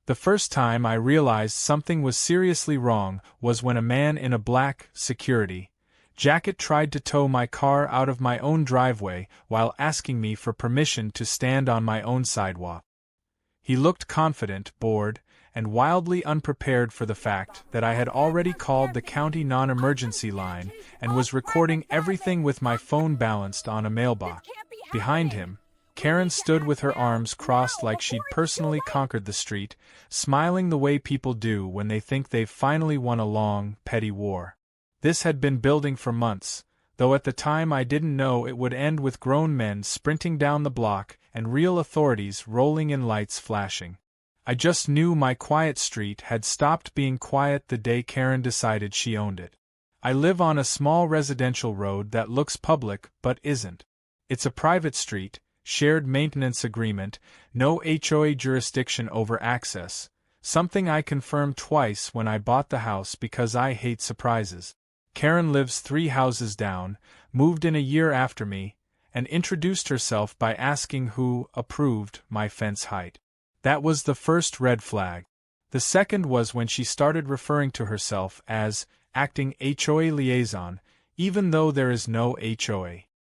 The first time I realized something was seriously wrong was when a man in a black security jacket tried to tow my car out of my own driveway while asking me for permission to stand on my own sidewalk. He looked confident, bored, and wildly unprepared for the fact that I had already called the county non-emergency line and was recording everything with my phone balanced on a mailbox. Behind him, Karen stood with her arms crossed like she'd personally conquered the street, smiling the way people do when they think they've finally won a long, petty war. This had been building for months, though at the time I didn't know it would end with grown men sprinting down the block and real authorities rolling in, lights flashing. I just knew my quiet street had stopped being quiet the day Karen decided she owned it. I live on a small residential road that looks public but isn't. It's a private street, shared maintenance agreement, no HOA jurisdiction over access, something I confirmed twice when I bought the house because I hate surprises. Karen lives 3 houses down, moved in a year after me, and introduced herself by asking who approved my fence height. That was the first red flag. The second was when she started referring to herself as acting HOA liaison, even though there is no HOA.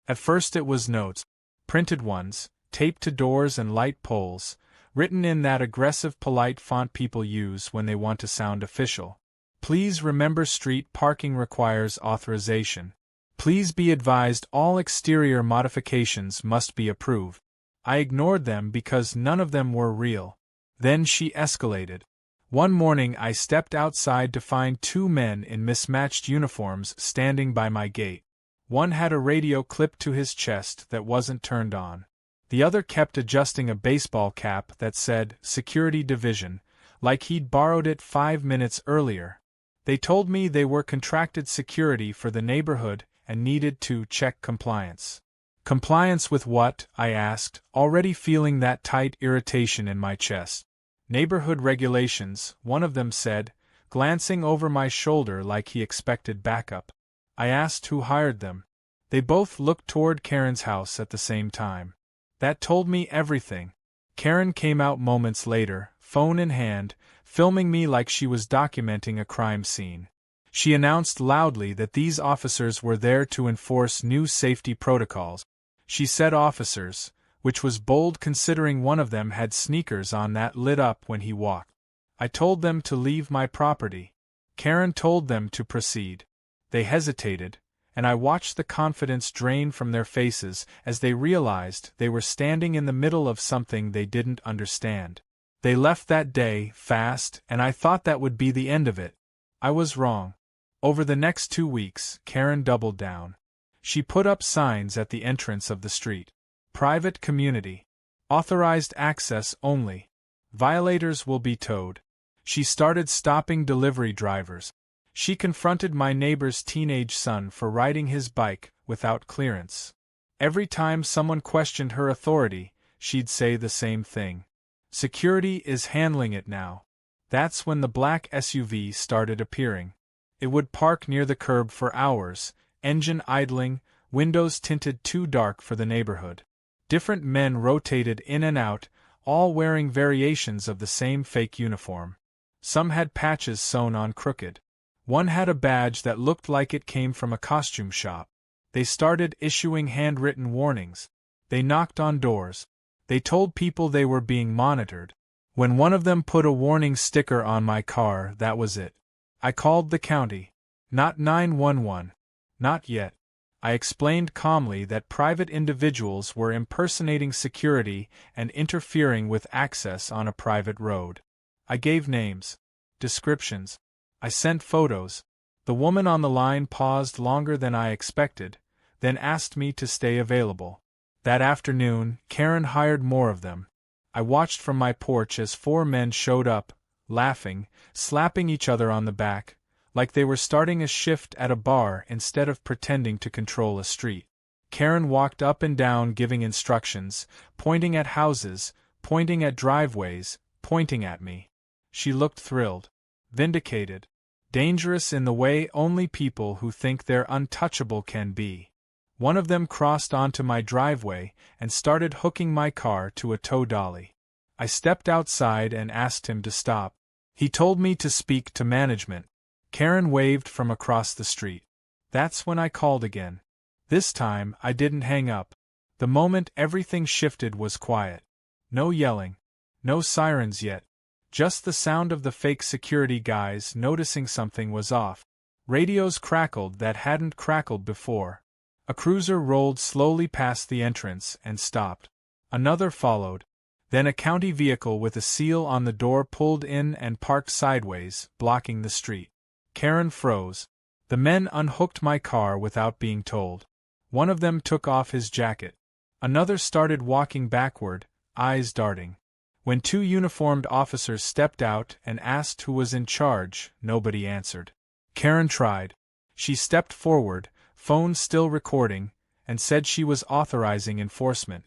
At first it was notes, printed ones, taped to doors and light poles, written in that aggressive polite font people use when they want to sound official. Please remember street parking requires authorization. Please be advised all exterior modifications must be approved. I ignored them because none of them were real. Then she escalated. One morning I stepped outside to find 2 men in mismatched uniforms standing by my gate. One had a radio clipped to his chest that wasn't turned on. The other kept adjusting a baseball cap that said Security Division, like he'd borrowed it 5 minutes earlier. They told me they were contracted security for the neighborhood and needed to check compliance. Compliance with what? I asked, already feeling that tight irritation in my chest. Neighborhood regulations, one of them said, glancing over my shoulder like he expected backup. I asked who hired them. They both looked toward Karen's house at the same time. That told me everything. Karen came out moments later, phone in hand, filming me like she was documenting a crime scene. She announced loudly that these officers were there to enforce new safety protocols. She said officers, which was bold considering one of them had sneakers on that lit up when he walked. I told them to leave my property. Karen told them to proceed. They hesitated, and I watched the confidence drain from their faces as they realized they were standing in the middle of something they didn't understand. They left that day, fast, and I thought that would be the end of it. I was wrong. Over the next 2 weeks, Karen doubled down. She put up signs at the entrance of the street. Private community. Authorized access only. Violators will be towed. She started stopping delivery drivers. She confronted my neighbor's teenage son for riding his bike without clearance. Every time someone questioned her authority, she'd say the same thing. Security is handling it now. That's when the black SUV started appearing. It would park near the curb for hours, engine idling, windows tinted too dark for the neighborhood. Different men rotated in and out, all wearing variations of the same fake uniform. Some had patches sewn on crooked. One had a badge that looked like it came from a costume shop. They started issuing handwritten warnings. They knocked on doors. They told people they were being monitored. When one of them put a warning sticker on my car, that was it. I called the county. Not 911. Not yet. I explained calmly that private individuals were impersonating security and interfering with access on a private road. I gave names. Descriptions. I sent photos. The woman on the line paused longer than I expected, then asked me to stay available. That afternoon, Karen hired more of them. I watched from my porch as 4 men showed up, laughing, slapping each other on the back, like they were starting a shift at a bar instead of pretending to control a street. Karen walked up and down giving instructions, pointing at houses, pointing at driveways, pointing at me. She looked thrilled. Vindicated. Dangerous in the way only people who think they're untouchable can be. One of them crossed onto my driveway and started hooking my car to a tow dolly. I stepped outside and asked him to stop. He told me to speak to management. Karen waved from across the street. That's when I called again. This time, I didn't hang up. The moment everything shifted was quiet. No yelling. No sirens yet. Just the sound of the fake security guys noticing something was off. Radios crackled that hadn't crackled before. A cruiser rolled slowly past the entrance and stopped. Another followed. Then a county vehicle with a seal on the door pulled in and parked sideways, blocking the street. Karen froze. The men unhooked my car without being told. One of them took off his jacket. Another started walking backward, eyes darting. When two uniformed officers stepped out and asked who was in charge, nobody answered. Karen tried. She stepped forward, phone still recording, and said she was authorizing enforcement.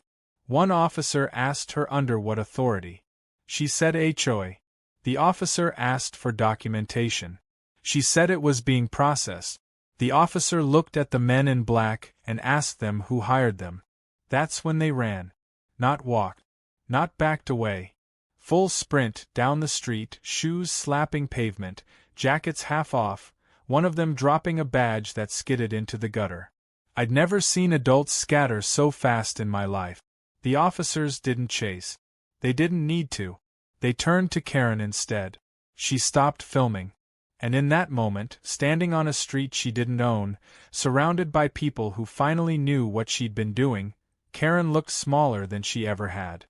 One officer asked her under what authority. She said HOA. The officer asked for documentation. She said it was being processed. The officer looked at the men in black and asked them who hired them. That's when they ran. Not walked. Not backed away. Full sprint down the street, shoes slapping pavement, jackets half off, one of them dropping a badge that skidded into the gutter. I'd never seen adults scatter so fast in my life. The officers didn't chase. They didn't need to. They turned to Karen instead. She stopped filming. And in that moment, standing on a street she didn't own, surrounded by people who finally knew what she'd been doing, Karen looked smaller than she ever had.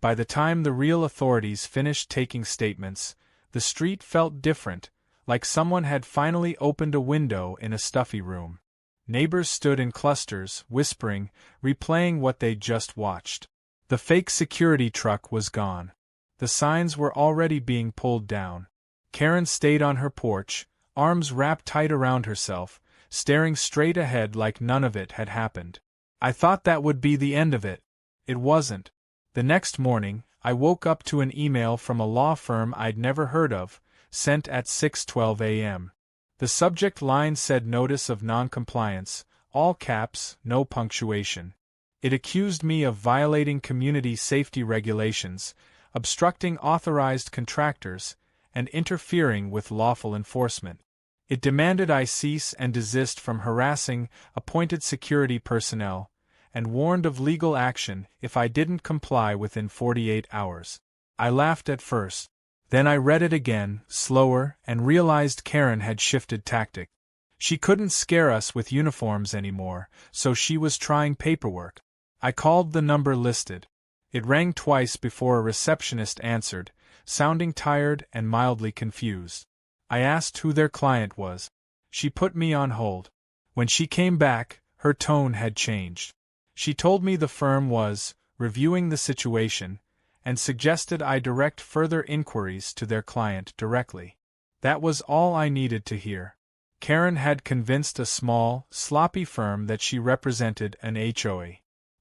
By the time the real authorities finished taking statements, the street felt different, like someone had finally opened a window in a stuffy room. Neighbors stood in clusters, whispering, replaying what they'd just watched. The fake security truck was gone. The signs were already being pulled down. Karen stayed on her porch, arms wrapped tight around herself, staring straight ahead like none of it had happened. I thought that would be the end of it. It wasn't. The next morning, I woke up to an email from a law firm I'd never heard of, sent at 6:12 a.m. The subject line said notice of non-compliance, all caps, no punctuation. It accused me of violating community safety regulations, obstructing authorized contractors, and interfering with lawful enforcement. It demanded I cease and desist from harassing appointed security personnel, and warned of legal action if I didn't comply within 48 hours. I laughed at first. Then I read it again, slower, and realized Karen had shifted tactic. She couldn't scare us with uniforms anymore, so she was trying paperwork. I called the number listed. It rang twice before a receptionist answered, sounding tired and mildly confused. I asked who their client was. She put me on hold. When she came back, her tone had changed. She told me the firm was reviewing the situation and suggested I direct further inquiries to their client directly. That was all I needed to hear. Karen had convinced a small, sloppy firm that she represented an HOA.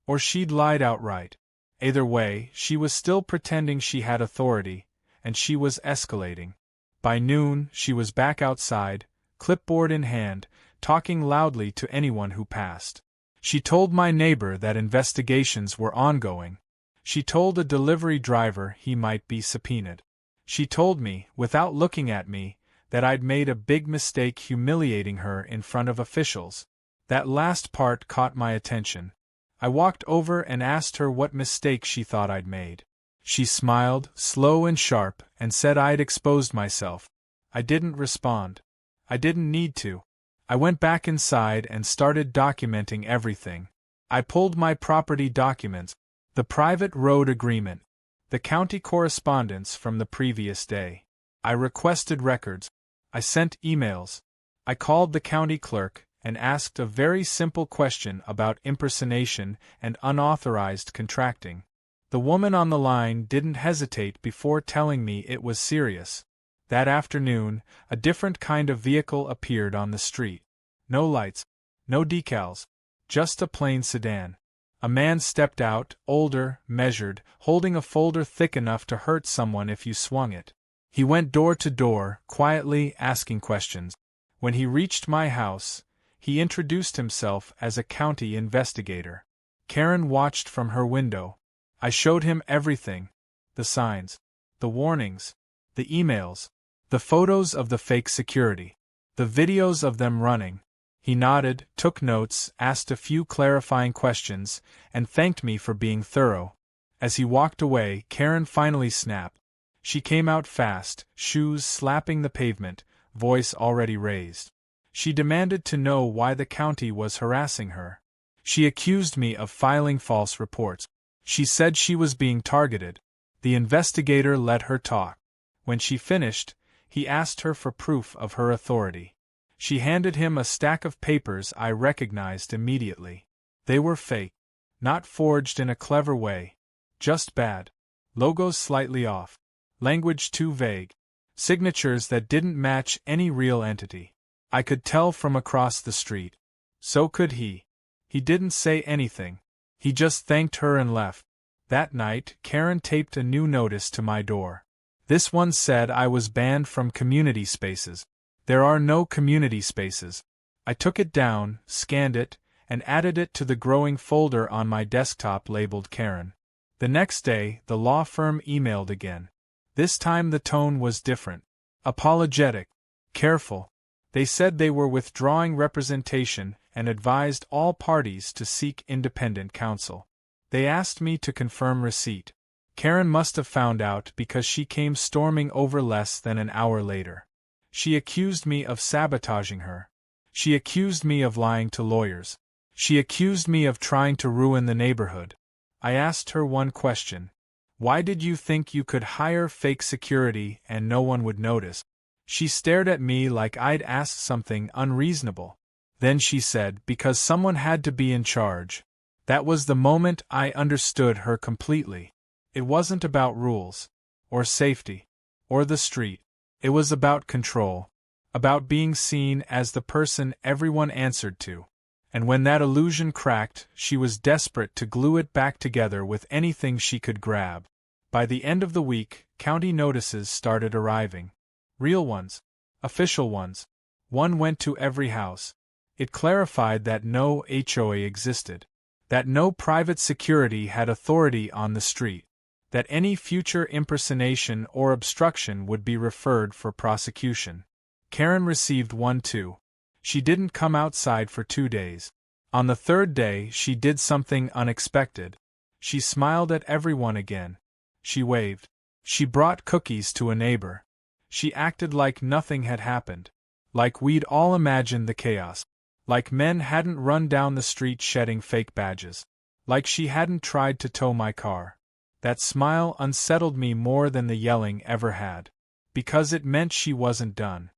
Or she'd lied outright. Either way, she was still pretending she had authority, and she was escalating. By noon, she was back outside, clipboard in hand, talking loudly to anyone who passed. She told my neighbor that investigations were ongoing. She told a delivery driver he might be subpoenaed. She told me, without looking at me, that I'd made a big mistake humiliating her in front of officials. That last part caught my attention. I walked over and asked her what mistake she thought I'd made. She smiled, slow and sharp, and said I'd exposed myself. I didn't respond. I didn't need to. I went back inside and started documenting everything. I pulled my property documents, the private road agreement, the county correspondence from the previous day. I requested records. I sent emails. I called the county clerk and asked a very simple question about impersonation and unauthorized contracting. The woman on the line didn't hesitate before telling me it was serious. That afternoon, a different kind of vehicle appeared on the street. No lights, no decals, just a plain sedan. A man stepped out, older, measured, holding a folder thick enough to hurt someone if you swung it. He went door to door, quietly asking questions. When he reached my house, he introduced himself as a county investigator. Karen watched from her window. I showed him everything. The signs. The warnings. The emails. The photos of the fake security. The videos of them running. He nodded, took notes, asked a few clarifying questions, and thanked me for being thorough. As he walked away, Karen finally snapped. She came out fast, shoes slapping the pavement, voice already raised. She demanded to know why the county was harassing her. She accused me of filing false reports. She said she was being targeted. The investigator let her talk. When she finished, he asked her for proof of her authority. She handed him a stack of papers I recognized immediately. They were fake. Not forged in a clever way. Just bad. Logos slightly off. Language too vague. Signatures that didn't match any real entity. I could tell from across the street. So could he. He didn't say anything. He just thanked her and left. That night, Karen taped a new notice to my door. This one said I was banned from community spaces. There are no community spaces. I took it down, scanned it, and added it to the growing folder on my desktop labeled Karen. The next day, the law firm emailed again. This time the tone was different. Apologetic. Careful. They said they were withdrawing representation and advised all parties to seek independent counsel. They asked me to confirm receipt. Karen must have found out because she came storming over less than an hour later. She accused me of sabotaging her. She accused me of lying to lawyers. She accused me of trying to ruin the neighborhood. I asked her one question. Why did you think you could hire fake security and no one would notice? She stared at me like I'd asked something unreasonable. Then she said, because someone had to be in charge. That was the moment I understood her completely. It wasn't about rules, or safety, or the street. It was about control, about being seen as the person everyone answered to. And when that illusion cracked, she was desperate to glue it back together with anything she could grab. By the end of the week, county notices started arriving. Real ones. Official ones. One went to every house. It clarified that no HOA existed. That no private security had authority on the street. That any future impersonation or obstruction would be referred for prosecution. Karen received one too. She didn't come outside for 2 days. On the third day, she did something unexpected. She smiled at everyone again. She waved. She brought cookies to a neighbor. She acted like nothing had happened. Like we'd all imagined the chaos. Like men hadn't run down the street shedding fake badges. Like she hadn't tried to tow my car. That smile unsettled me more than the yelling ever had. Because it meant she wasn't done.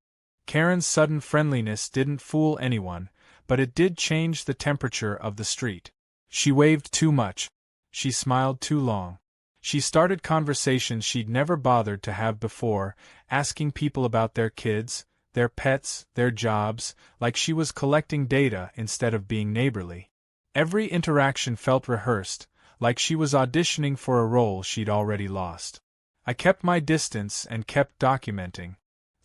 Karen's sudden friendliness didn't fool anyone, but it did change the temperature of the street. She waved too much. She smiled too long. She started conversations she'd never bothered to have before, asking people about their kids, their pets, their jobs, like she was collecting data instead of being neighborly. Every interaction felt rehearsed, like she was auditioning for a role she'd already lost. I kept my distance and kept documenting.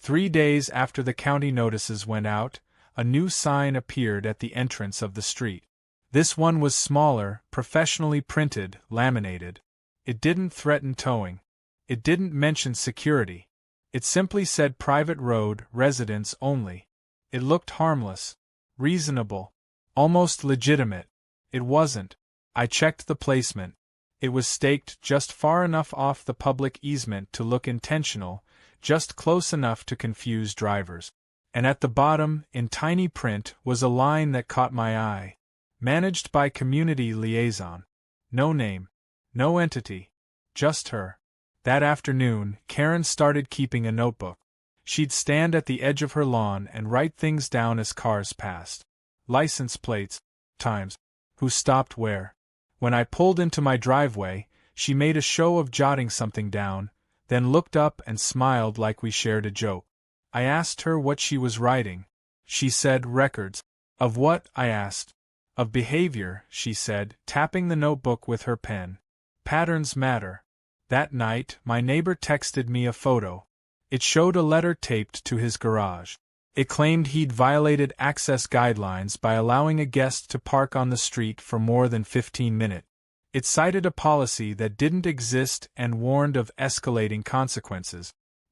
3 days after the county notices went out, a new sign appeared at the entrance of the street. This one was smaller, professionally printed, laminated. It didn't threaten towing. It didn't mention security. It simply said private road, residents only. It looked harmless, reasonable, almost legitimate. It wasn't. I checked the placement. It was staked just far enough off the public easement to look intentional, just close enough to confuse drivers. And at the bottom, in tiny print, was a line that caught my eye. Managed by Community Liaison. No name. No entity. Just her. That afternoon, Karen started keeping a notebook. She'd stand at the edge of her lawn and write things down as cars passed. License plates. Times. Who stopped where. When I pulled into my driveway, she made a show of jotting something down, then looked up and smiled like we shared a joke. I asked her what she was writing. She said records. Of what? I asked. Of behavior, she said, tapping the notebook with her pen. Patterns matter. That night, my neighbor texted me a photo. It showed a letter taped to his garage. It claimed he'd violated access guidelines by allowing a guest to park on the street for more than 15 minutes. It cited a policy that didn't exist and warned of escalating consequences.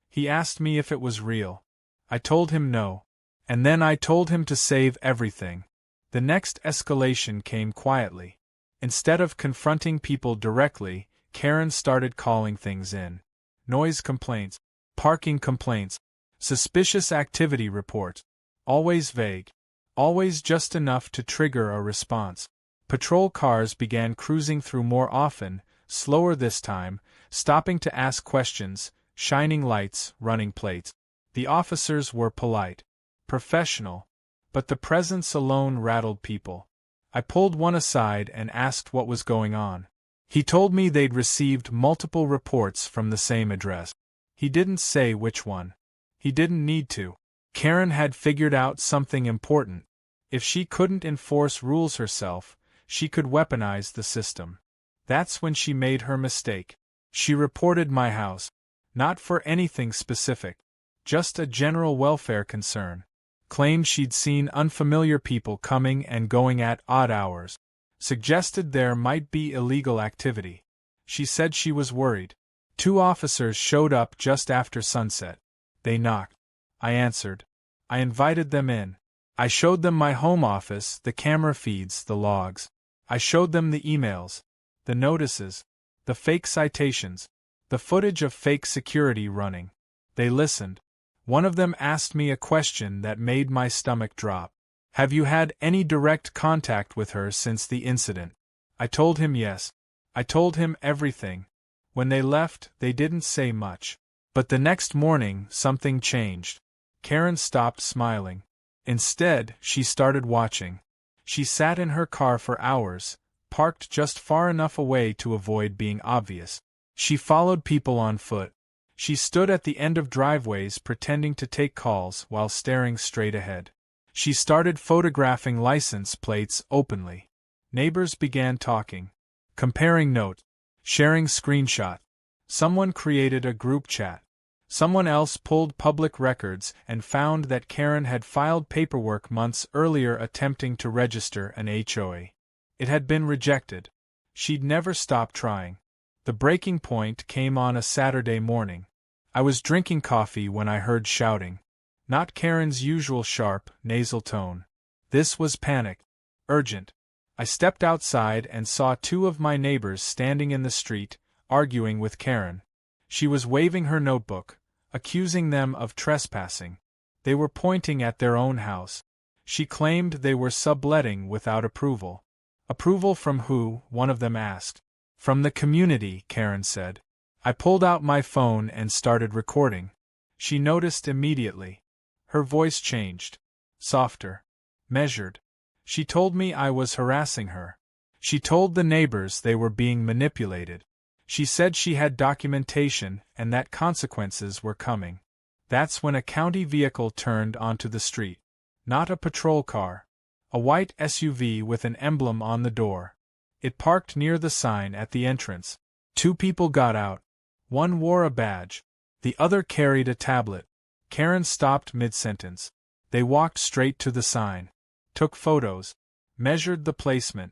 He asked me if it was real. I told him no. And then I told him to save everything. The next escalation came quietly. Instead of confronting people directly, Karen started calling things in. Noise complaints, parking complaints, suspicious activity reports. Always vague. Always just enough to trigger a response. Patrol cars began cruising through more often, slower this time, stopping to ask questions, shining lights, running plates. The officers were polite, professional, but the presence alone rattled people. I pulled one aside and asked what was going on. He told me they'd received multiple reports from the same address. He didn't say which one. He didn't need to. Karen had figured out something important. If she couldn't enforce rules herself, she could weaponize the system. That's when she made her mistake. She reported my house. Not for anything specific. Just a general welfare concern. Claimed she'd seen unfamiliar people coming and going at odd hours. Suggested there might be illegal activity. She said she was worried. 2 officers showed up just after sunset. They knocked. I answered. I invited them in. I showed them my home office, the camera feeds, the logs. I showed them the emails, the notices, the fake citations, the footage of fake security running. They listened. One of them asked me a question that made my stomach drop. Have you had any direct contact with her since the incident? I told him yes. I told him everything. When they left, they didn't say much. But the next morning, something changed. Karen stopped smiling. Instead, she started watching. She sat in her car for hours, parked just far enough away to avoid being obvious. She followed people on foot. She stood at the end of driveways pretending to take calls while staring straight ahead. She started photographing license plates openly. Neighbors began talking, comparing notes, sharing screenshots. Someone created a group chat. Someone else pulled public records and found that Karen had filed paperwork months earlier attempting to register an HOA. It had been rejected. She'd never stopped trying. The breaking point came on a Saturday morning. I was drinking coffee when I heard shouting. Not Karen's usual sharp, nasal tone. This was panic. Urgent. I stepped outside and saw 2 of my neighbors standing in the street, arguing with Karen. She was waving her notebook, accusing them of trespassing. They were pointing at their own house. She claimed they were subletting without approval. Approval from who? One of them asked. From the community, Karen said. I pulled out my phone and started recording. She noticed immediately. Her voice changed. Softer. Measured. She told me I was harassing her. She told the neighbors they were being manipulated. She said she had documentation and that consequences were coming. That's when a county vehicle turned onto the street. Not a patrol car. A white SUV with an emblem on the door. It parked near the sign at the entrance. 2 people got out. One wore a badge. The other carried a tablet. Karen stopped mid-sentence. They walked straight to the sign. Took photos. Measured the placement.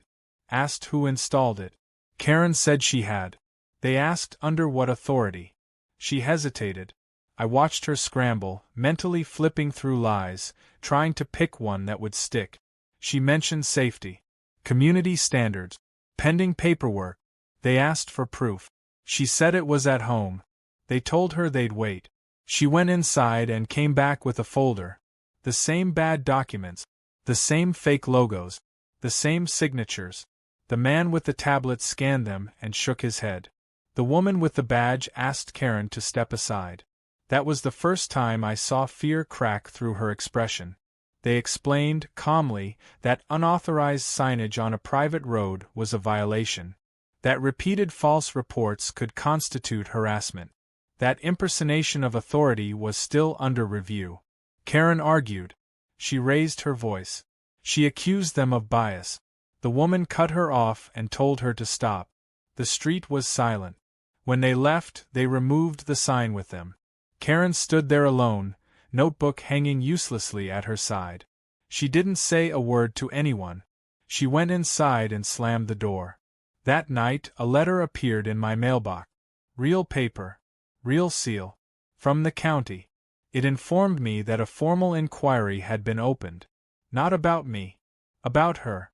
Asked who installed it. Karen said she had. They asked under what authority. She hesitated. I watched her scramble, mentally flipping through lies, trying to pick one that would stick. She mentioned safety. Community standards. Pending paperwork. They asked for proof. She said it was at home. They told her they'd wait. She went inside and came back with a folder. The same bad documents. The same fake logos. The same signatures. The man with the tablet scanned them and shook his head. The woman with the badge asked Karen to step aside. That was the first time I saw fear crack through her expression. They explained, calmly, that unauthorized signage on a private road was a violation. That repeated false reports could constitute harassment. That impersonation of authority was still under review. Karen argued. She raised her voice. She accused them of bias. The woman cut her off and told her to stop. The street was silent. When they left, they removed the sign with them. Karen stood there alone, notebook hanging uselessly at her side. She didn't say a word to anyone. She went inside and slammed the door. That night, a letter appeared in my mailbox. Real paper. Real seal. From the county. It informed me that a formal inquiry had been opened. Not about me. About her.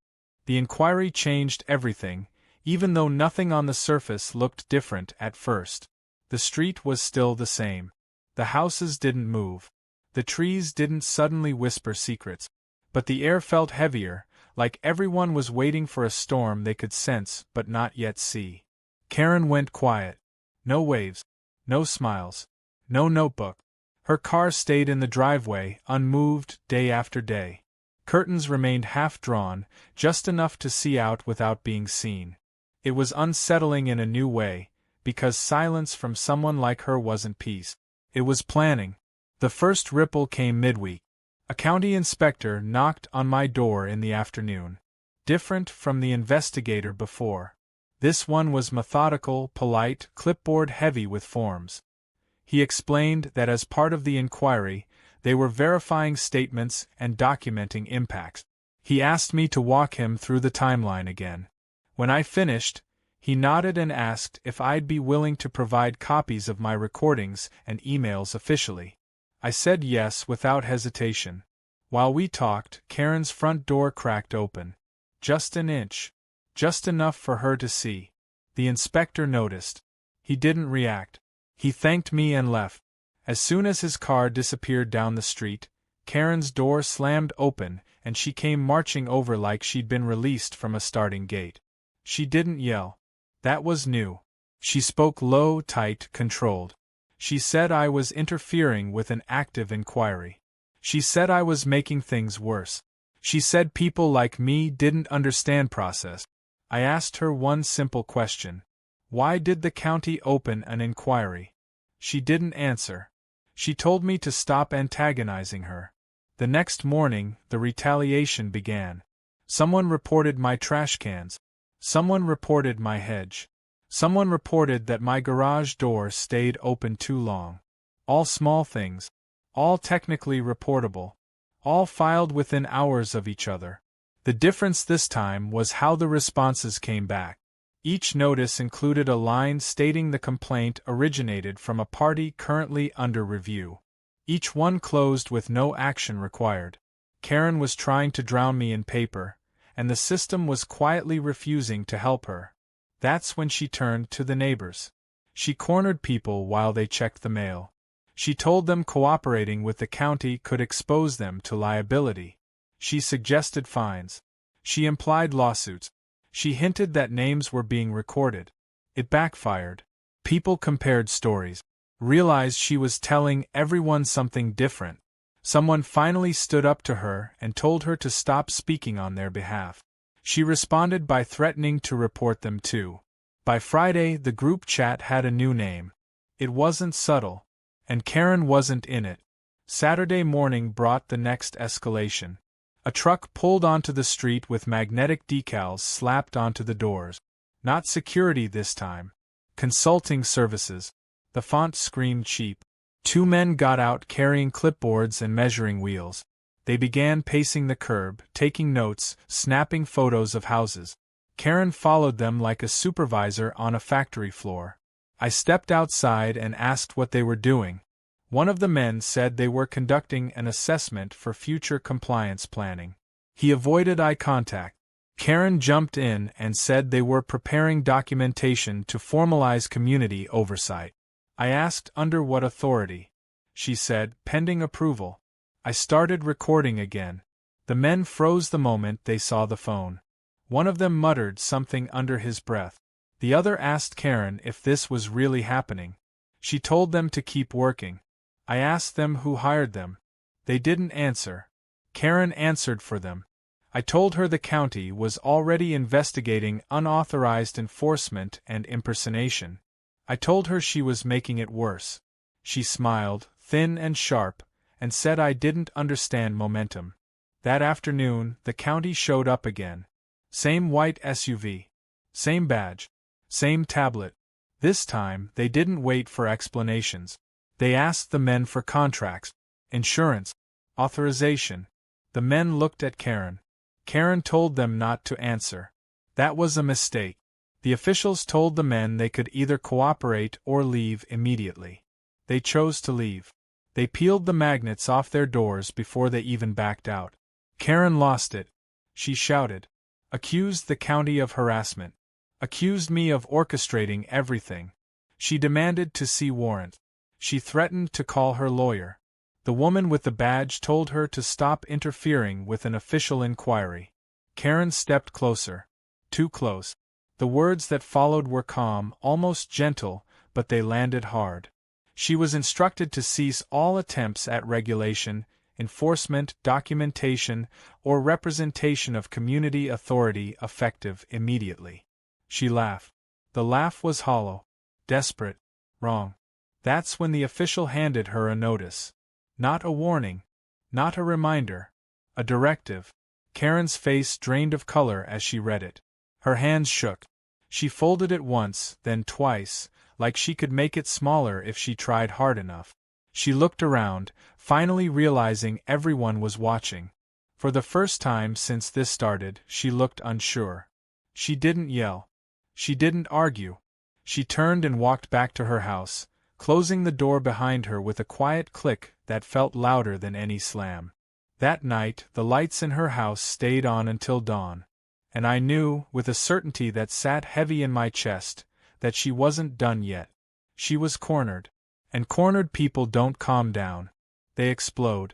The inquiry changed everything, even though nothing on the surface looked different at first. The street was still the same. The houses didn't move. The trees didn't suddenly whisper secrets. But the air felt heavier, like everyone was waiting for a storm they could sense but not yet see. Karen went quiet. No waves. No smiles. No notebook. Her car stayed in the driveway, unmoved, day after day. Curtains remained half-drawn, just enough to see out without being seen. It was unsettling in a new way, because silence from someone like her wasn't peace. It was planning. The first ripple came midweek. A county inspector knocked on my door in the afternoon. Different from the investigator before. This one was methodical, polite, clipboard-heavy with forms. He explained that as part of the inquiry, they were verifying statements and documenting impacts. He asked me to walk him through the timeline again. When I finished, he nodded and asked if I'd be willing to provide copies of my recordings and emails officially. I said yes without hesitation. While we talked, Karen's front door cracked open. Just an inch. Just enough for her to see. The inspector noticed. He didn't react. He thanked me and left. As soon as his car disappeared down the street, Karen's door slammed open and she came marching over like she'd been released from a starting gate. She didn't yell. That was new. She spoke low, tight, controlled. She said I was interfering with an active inquiry. She said I was making things worse. She said people like me didn't understand process. I asked her one simple question. Why did the county open an inquiry? She didn't answer. She told me to stop antagonizing her. The next morning, the retaliation began. Someone reported my trash cans. Someone reported my hedge. Someone reported that my garage door stayed open too long. All small things. All technically reportable. All filed within hours of each other. The difference this time was how the responses came back. Each notice included a line stating the complaint originated from a party currently under review. Each one closed with no action required. Karen was trying to drown me in paper, and the system was quietly refusing to help her. That's when she turned to the neighbors. She cornered people while they checked the mail. She told them cooperating with the county could expose them to liability. She suggested fines. She implied lawsuits. She hinted that names were being recorded. It backfired. People compared stories. Realized she was telling everyone something different. Someone finally stood up to her and told her to stop speaking on their behalf. She responded by threatening to report them too. By Friday, the group chat had a new name. It wasn't subtle. And Karen wasn't in it. Saturday morning brought the next escalation. A truck pulled onto the street with magnetic decals slapped onto the doors. Not security this time. Consulting services. The font screamed cheap. Two men got out carrying clipboards and measuring wheels. They began pacing the curb, taking notes, snapping photos of houses. Karen followed them like a supervisor on a factory floor. I stepped outside and asked what they were doing. One of the men said they were conducting an assessment for future compliance planning. He avoided eye contact. Karen jumped in and said they were preparing documentation to formalize community oversight. I asked under what authority. She said, pending approval. I started recording again. The men froze the moment they saw the phone. One of them muttered something under his breath. The other asked Karen if this was really happening. She told them to keep working. I asked them who hired them. They didn't answer. Karen answered for them. I told her the county was already investigating unauthorized enforcement and impersonation. I told her she was making it worse. She smiled, thin and sharp, and said I didn't understand momentum. That afternoon, the county showed up again. Same white SUV. Same badge. Same tablet. This time, they didn't wait for explanations. They asked the men for contracts, insurance, authorization. The men looked at Karen. Karen told them not to answer. That was a mistake. The officials told the men they could either cooperate or leave immediately. They chose to leave. They peeled the magnets off their doors before they even backed out. Karen lost it. She shouted. Accused the county of harassment. Accused me of orchestrating everything. She demanded to see warrant. She threatened to call her lawyer. The woman with the badge told her to stop interfering with an official inquiry. Karen stepped closer. Too close. The words that followed were calm, almost gentle, but they landed hard. She was instructed to cease all attempts at regulation, enforcement, documentation, or representation of community authority effective immediately. She laughed. The laugh was hollow. Desperate. Wrong. That's when the official handed her a notice. Not a warning. Not a reminder. A directive. Karen's face drained of color as she read it. Her hands shook. She folded it once, then twice, like she could make it smaller if she tried hard enough. She looked around, finally realizing everyone was watching. For the first time since this started, she looked unsure. She didn't yell. She didn't argue. She turned and walked back to her house, closing the door behind her with a quiet click that felt louder than any slam. That night, the lights in her house stayed on until dawn. And I knew, with a certainty that sat heavy in my chest, that she wasn't done yet. She was cornered. And cornered people don't calm down. They explode.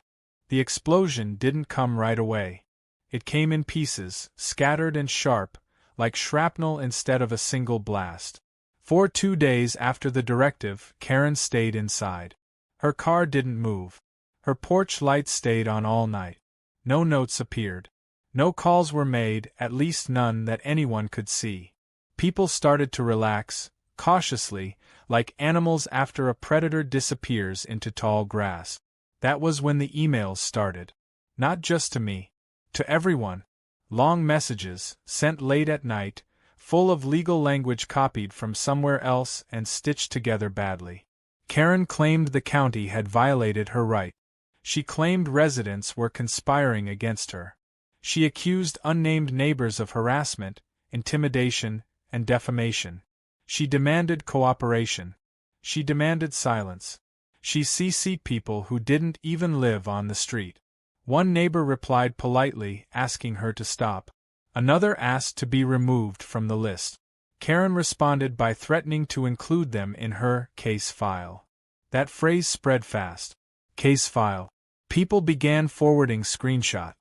The explosion didn't come right away. It came in pieces, scattered and sharp, like shrapnel instead of a single blast. For 2 days after the directive, Karen stayed inside. Her car didn't move. Her porch light stayed on all night. No notes appeared. No calls were made, at least none that anyone could see. People started to relax, cautiously, like animals after a predator disappears into tall grass. That was when the emails started. Not just to me. To everyone. Long messages, sent late at night, full of legal language copied from somewhere else and stitched together badly. Karen claimed the county had violated her right. She claimed residents were conspiring against her. She accused unnamed neighbors of harassment, intimidation, and defamation. She demanded cooperation. She demanded silence. She CC'd people who didn't even live on the street. One neighbor replied politely, asking her to stop. Another asked to be removed from the list. Karen responded by threatening to include them in her case file. That phrase spread fast. Case file. People began forwarding screenshot.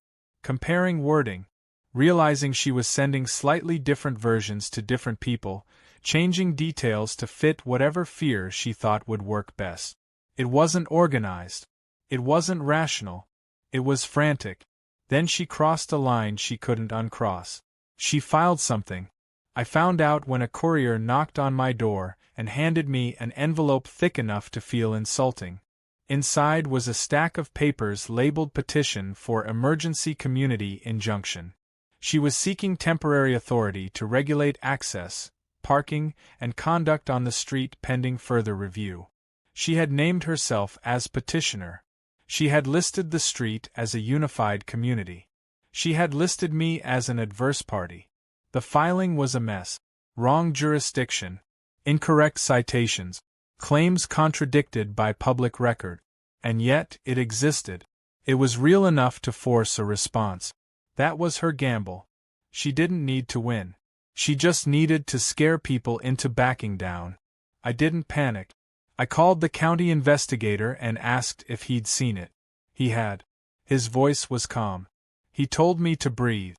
Comparing wording. Realizing she was sending slightly different versions to different people, changing details to fit whatever fear she thought would work best. It wasn't organized. It wasn't rational. It was frantic. Then she crossed a line she couldn't uncross. She filed something. I found out when a courier knocked on my door and handed me an envelope thick enough to feel insulting. Inside was a stack of papers labeled Petition for Emergency Community Injunction. She was seeking temporary authority to regulate access, parking, and conduct on the street pending further review. She had named herself as petitioner. She had listed the street as a unified community. She had listed me as an adverse party. The filing was a mess. Wrong jurisdiction. Incorrect citations. Claims contradicted by public record. And yet, it existed. It was real enough to force a response. That was her gamble. She didn't need to win. She just needed to scare people into backing down. I didn't panic. I called the county investigator and asked if he'd seen it. He had. His voice was calm. He told me to breathe.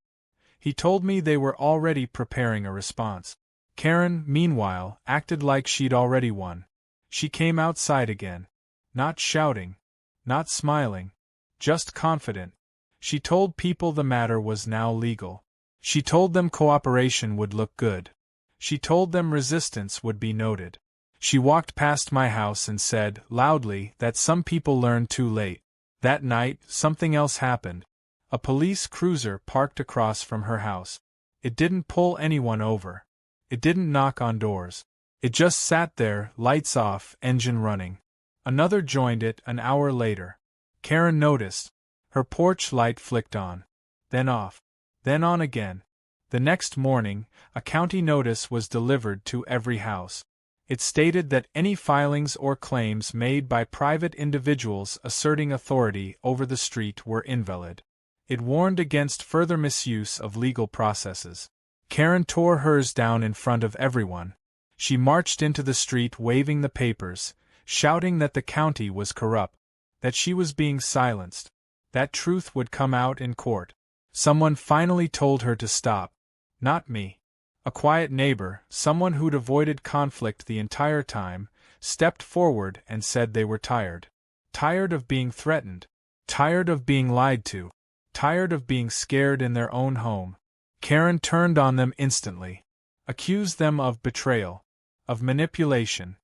He told me they were already preparing a response. Karen, meanwhile, acted like she'd already won. She came outside again. Not shouting. Not smiling. Just confident. She told people the matter was now legal. She told them cooperation would look good. She told them resistance would be noted. She walked past my house and said, loudly, that some people learned too late. That night, something else happened. A police cruiser parked across from her house. It didn't pull anyone over. It didn't knock on doors. It just sat there, lights off, engine running. Another joined it an hour later. Karen noticed. Her porch light flicked on. Then off. Then on again. The next morning, a county notice was delivered to every house. It stated that any filings or claims made by private individuals asserting authority over the street were invalid. It warned against further misuse of legal processes. Karen tore hers down in front of everyone. She marched into the street waving the papers, shouting that the county was corrupt, that she was being silenced, that truth would come out in court. Someone finally told her to stop. Not me. A quiet neighbor, someone who'd avoided conflict the entire time, stepped forward and said they were tired. Tired of being threatened. Tired of being lied to. Tired of being scared in their own home. Karen turned on them instantly. Accused them of betrayal. Of manipulation.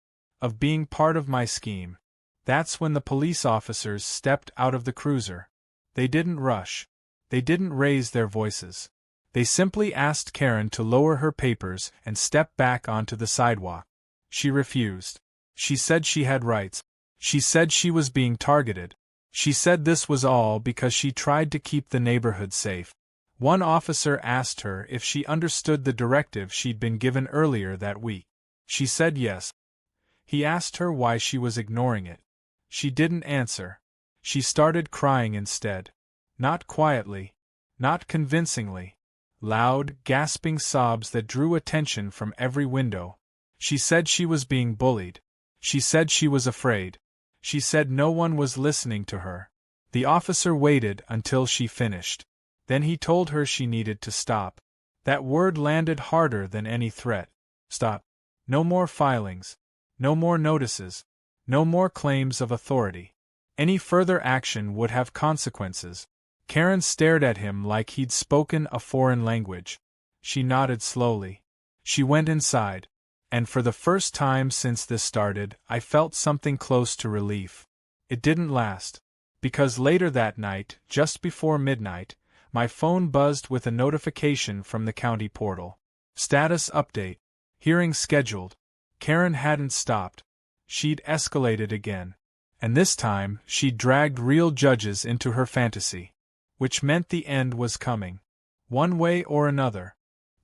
Of being part of my scheme. That's when the police officers stepped out of the cruiser. They didn't rush. They didn't raise their voices. They simply asked Karen to lower her papers and step back onto the sidewalk. She refused. She said she had rights. She said she was being targeted. She said this was all because she tried to keep the neighborhood safe. One officer asked her if she understood the directive she'd been given earlier that week. She said yes. He asked her why she was ignoring it. She didn't answer. She started crying instead. Not quietly. Not convincingly. Loud, gasping sobs that drew attention from every window. She said she was being bullied. She said she was afraid. She said no one was listening to her. The officer waited until she finished. Then he told her she needed to stop. That word landed harder than any threat. Stop. No more filings. No more notices. No more claims of authority. Any further action would have consequences. Karen stared at him like he'd spoken a foreign language. She nodded slowly. She went inside. And for the first time since this started, I felt something close to relief. It didn't last. Because later that night, just before midnight, my phone buzzed with a notification from the county portal. Status update. Hearing scheduled. Karen hadn't stopped. She'd escalated again. And this time, she'd dragged real judges into her fantasy. Which meant the end was coming. One way or another.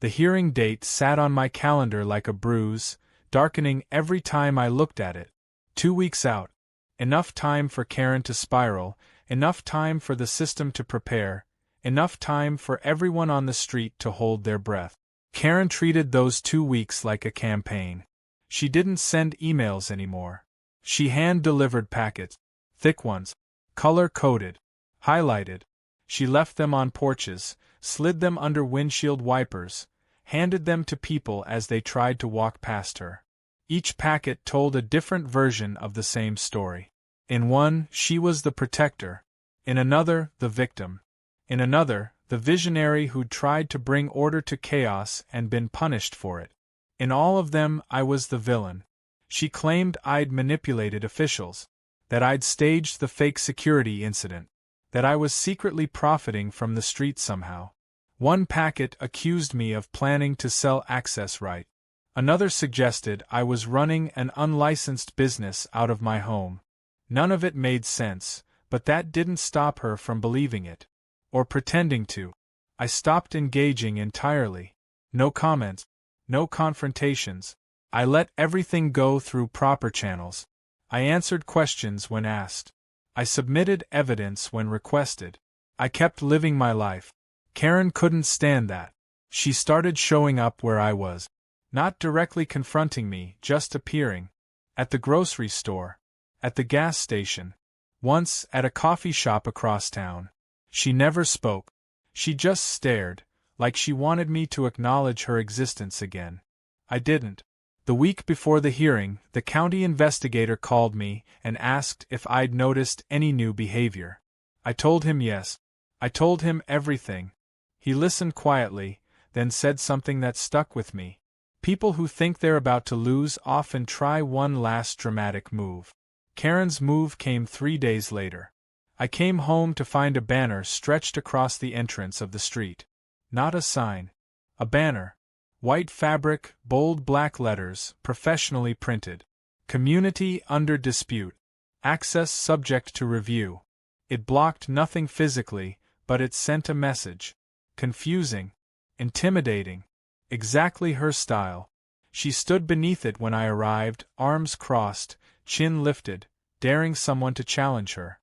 The hearing date sat on my calendar like a bruise, darkening every time I looked at it. 2 weeks out. Enough time for Karen to spiral, enough time for the system to prepare, enough time for everyone on the street to hold their breath. Karen treated those 2 weeks like a campaign. She didn't send emails anymore. She hand-delivered packets. Thick ones. Color-coded. Highlighted. She left them on porches, slid them under windshield wipers, handed them to people as they tried to walk past her. Each packet told a different version of the same story. In one, she was the protector. In another, the victim. In another, the visionary who'd tried to bring order to chaos and been punished for it. In all of them, I was the villain. She claimed I'd manipulated officials, that I'd staged the fake security incident, that I was secretly profiting from the street somehow. One packet accused me of planning to sell access right. Another suggested I was running an unlicensed business out of my home. None of it made sense, but that didn't stop her from believing it. Or pretending to. I stopped engaging entirely. No comments. No confrontations. I let everything go through proper channels. I answered questions when asked. I submitted evidence when requested. I kept living my life. Karen couldn't stand that. She started showing up where I was. Not directly confronting me, just appearing. At the grocery store. At the gas station. Once, at a coffee shop across town. She never spoke. She just stared, like she wanted me to acknowledge her existence again. I didn't. The week before the hearing, the county investigator called me and asked if I'd noticed any new behavior. I told him yes. I told him everything. He listened quietly, then said something that stuck with me. People who think they're about to lose often try one last dramatic move. Karen's move came 3 days later. I came home to find a banner stretched across the entrance of the street. Not a sign. A banner. White fabric, bold black letters, professionally printed. Community under dispute. Access subject to review. It blocked nothing physically, but it sent a message. Confusing. Intimidating. Exactly her style. She stood beneath it when I arrived, arms crossed, chin lifted, daring someone to challenge her.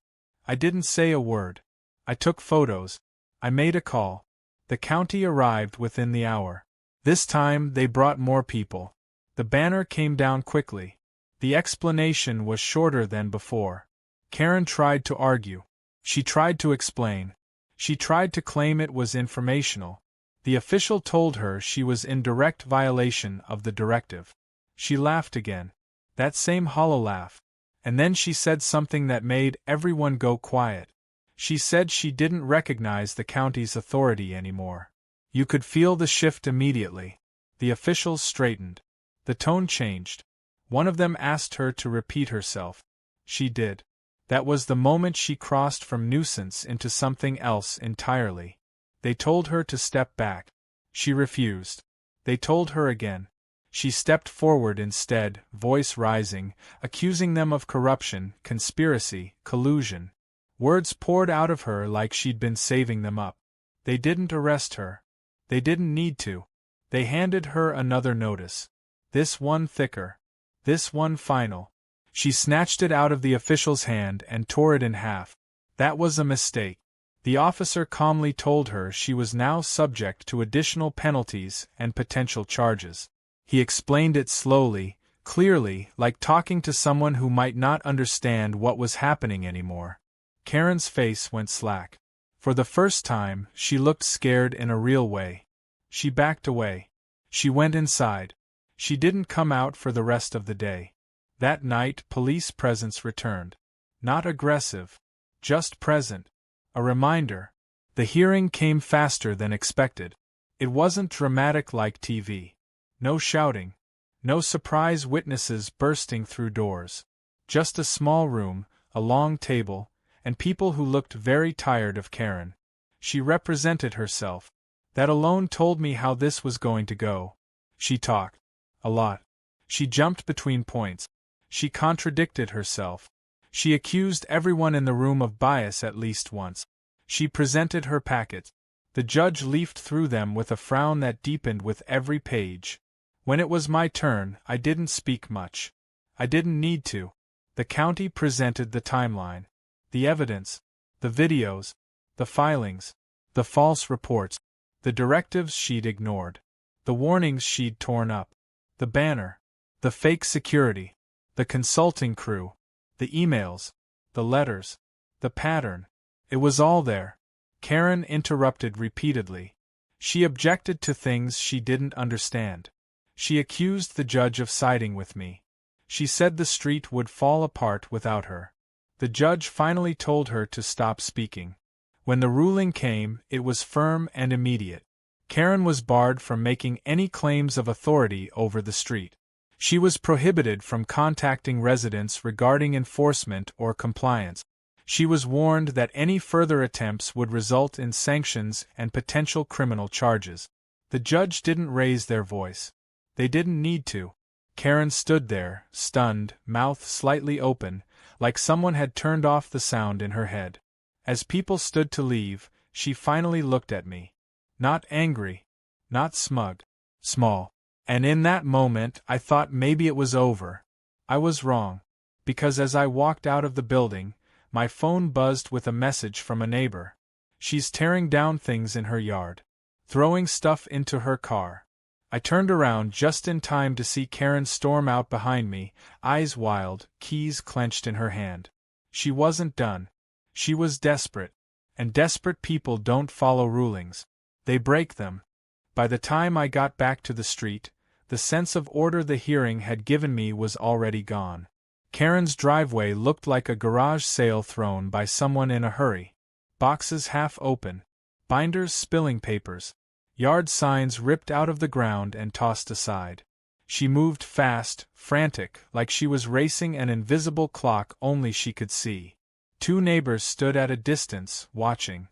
I didn't say a word. I took photos. I made a call. The county arrived within the hour. This time they brought more people. The banner came down quickly. The explanation was shorter than before. Karen tried to argue. She tried to explain. She tried to claim it was informational. The official told her she was in direct violation of the directive. She laughed again. That same hollow laugh. And then she said something that made everyone go quiet. She said she didn't recognize the county's authority anymore. You could feel the shift immediately. The officials straightened. The tone changed. One of them asked her to repeat herself. She did. That was the moment she crossed from nuisance into something else entirely. They told her to step back. She refused. They told her again. She stepped forward instead, voice rising, accusing them of corruption, conspiracy, collusion. Words poured out of her like she'd been saving them up. They didn't arrest her. They didn't need to. They handed her another notice. This one thicker. This one final. She snatched it out of the official's hand and tore it in half. That was a mistake. The officer calmly told her she was now subject to additional penalties and potential charges. He explained it slowly, clearly, like talking to someone who might not understand what was happening anymore. Karen's face went slack. For the first time, she looked scared in a real way. She backed away. She went inside. She didn't come out for the rest of the day. That night, police presence returned. Not aggressive. Just present. A reminder. The hearing came faster than expected. It wasn't dramatic like TV. No shouting. No surprise witnesses bursting through doors. Just a small room, a long table, and people who looked very tired of Karen. She represented herself. That alone told me how this was going to go. She talked. A lot. She jumped between points. She contradicted herself. She accused everyone in the room of bias at least once. She presented her packets. The judge leafed through them with a frown that deepened with every page. When it was my turn, I didn't speak much. I didn't need to. The county presented the timeline. The evidence. The videos. The filings. The false reports. The directives she'd ignored. The warnings she'd torn up. The banner. The fake security. The consulting crew. The emails. The letters. The pattern. It was all there. Karen interrupted repeatedly. She objected to things she didn't understand. She accused the judge of siding with me. She said the street would fall apart without her. The judge finally told her to stop speaking. When the ruling came, it was firm and immediate. Karen was barred from making any claims of authority over the street. She was prohibited from contacting residents regarding enforcement or compliance. She was warned that any further attempts would result in sanctions and potential criminal charges. The judge didn't raise their voice. They didn't need to. Karen stood there, stunned, mouth slightly open, like someone had turned off the sound in her head. As people stood to leave, she finally looked at me. Not angry. Not smug. Small. And in that moment I thought maybe it was over. I was wrong. Because as I walked out of the building, my phone buzzed with a message from a neighbor. She's tearing down things in her yard. Throwing stuff into her car. I turned around just in time to see Karen storm out behind me, eyes wild, keys clenched in her hand. She wasn't done. She was desperate. And desperate people don't follow rulings. They break them. By the time I got back to the street, the sense of order the hearing had given me was already gone. Karen's driveway looked like a garage sale thrown by someone in a hurry. Boxes half open. Binders spilling papers. Yard signs ripped out of the ground and tossed aside. She moved fast, frantic, like she was racing an invisible clock only she could see. Two neighbors stood at a distance, watching.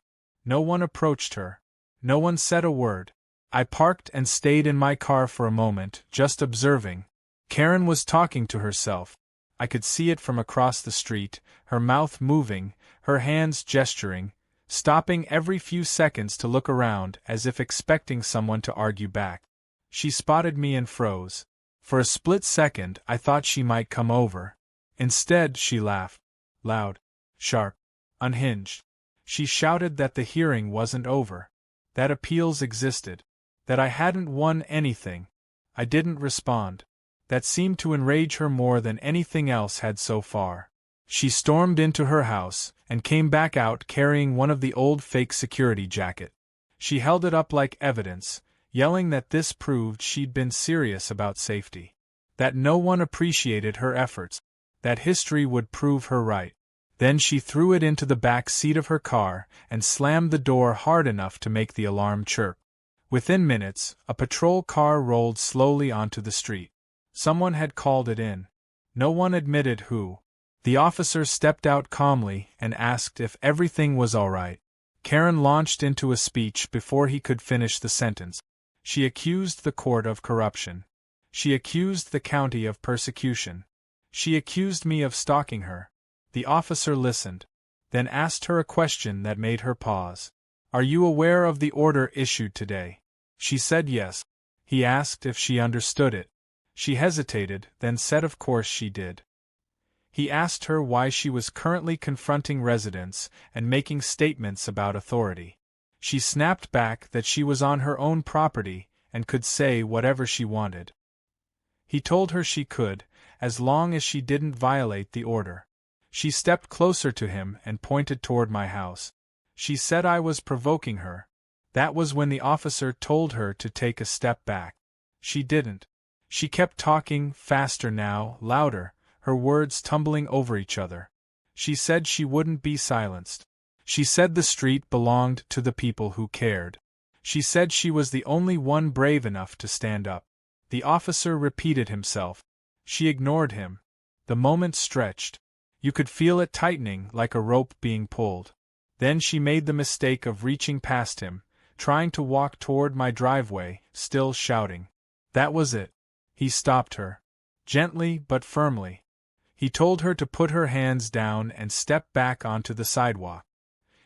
No one approached her. No one said a word. I parked and stayed in my car for a moment, just observing. Karen was talking to herself. I could see it from across the street, her mouth moving, her hands gesturing, stopping every few seconds to look around as if expecting someone to argue back. She spotted me and froze. For a split second I thought she might come over. Instead, she laughed. Loud, sharp, unhinged. She shouted that the hearing wasn't over. That appeals existed. That I hadn't won anything. I didn't respond. That seemed to enrage her more than anything else had so far. She stormed into her house, and came back out carrying one of the old fake security jacket. She held it up like evidence, yelling that this proved she'd been serious about safety. That no one appreciated her efforts. That history would prove her right. Then she threw it into the back seat of her car and slammed the door hard enough to make the alarm chirp. Within minutes, a patrol car rolled slowly onto the street. Someone had called it in. No one admitted who. The officer stepped out calmly and asked if everything was all right. Karen launched into a speech before he could finish the sentence. She accused the court of corruption. She accused the county of persecution. She accused me of stalking her. The officer listened, then asked her a question that made her pause. "Are you aware of the order issued today?" She said yes. He asked if she understood it. She hesitated, then said of course she did. He asked her why she was currently confronting residents and making statements about authority. She snapped back that she was on her own property and could say whatever she wanted. He told her she could, as long as she didn't violate the order. She stepped closer to him and pointed toward my house. She said I was provoking her. That was when the officer told her to take a step back. She didn't. She kept talking, faster now, louder, her words tumbling over each other. She said she wouldn't be silenced. She said the street belonged to the people who cared. She said she was the only one brave enough to stand up. The officer repeated himself. She ignored him. The moment stretched. You could feel it tightening like a rope being pulled. Then she made the mistake of reaching past him, trying to walk toward my driveway, still shouting. That was it. He stopped her. Gently but firmly. He told her to put her hands down and step back onto the sidewalk.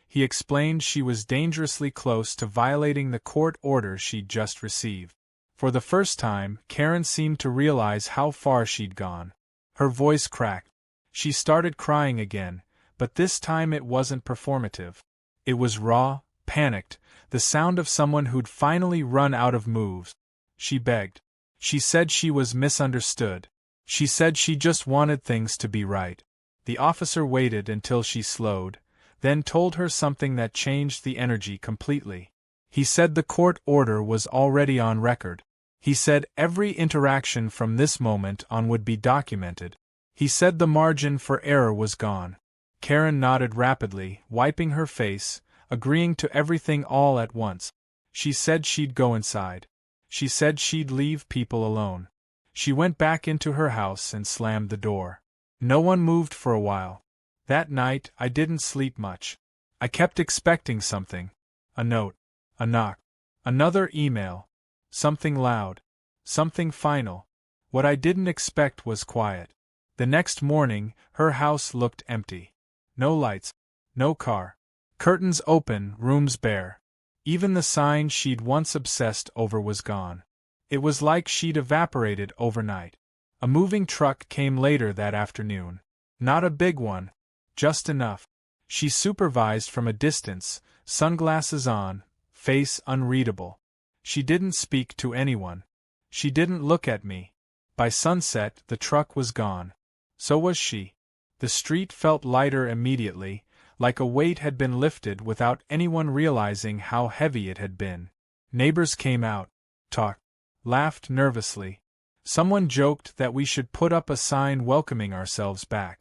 He explained she was dangerously close to violating the court order she'd just received. For the first time, Karen seemed to realize how far she'd gone. Her voice cracked. She started crying again, but this time it wasn't performative. It was raw, panicked, the sound of someone who'd finally run out of moves. She begged. She said she was misunderstood. She said she just wanted things to be right. The officer waited until she slowed, then told her something that changed the energy completely. He said the court order was already on record. He said every interaction from this moment on would be documented. He said the margin for error was gone. Karen nodded rapidly, wiping her face, agreeing to everything all at once. She said she'd go inside. She said she'd leave people alone. She went back into her house and slammed the door. No one moved for a while. That night, I didn't sleep much. I kept expecting something. A note. A knock. Another email. Something loud. Something final. What I didn't expect was quiet. The next morning, her house looked empty. No lights. No car. Curtains open, rooms bare. Even the sign she'd once obsessed over was gone. It was like she'd evaporated overnight. A moving truck came later that afternoon. Not a big one. Just enough. She supervised from a distance, sunglasses on, face unreadable. She didn't speak to anyone. She didn't look at me. By sunset, the truck was gone. So was she. The street felt lighter immediately, like a weight had been lifted without anyone realizing how heavy it had been. Neighbors came out, talked, laughed nervously. Someone joked that we should put up a sign welcoming ourselves back.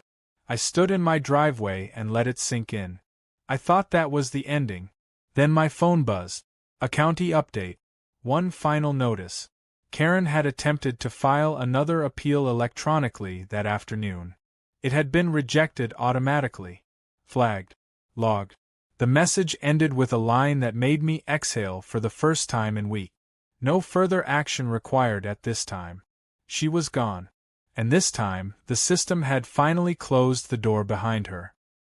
I stood in my driveway and let it sink in. I thought that was the ending. Then my phone buzzed. A county update. One final notice. Karen had attempted to file another appeal electronically that afternoon. It had been rejected automatically. Flagged. Logged. The message ended with a line that made me exhale for the first time in weeks. No further action required at this time. She was gone. And this time, the system had finally closed the door behind her.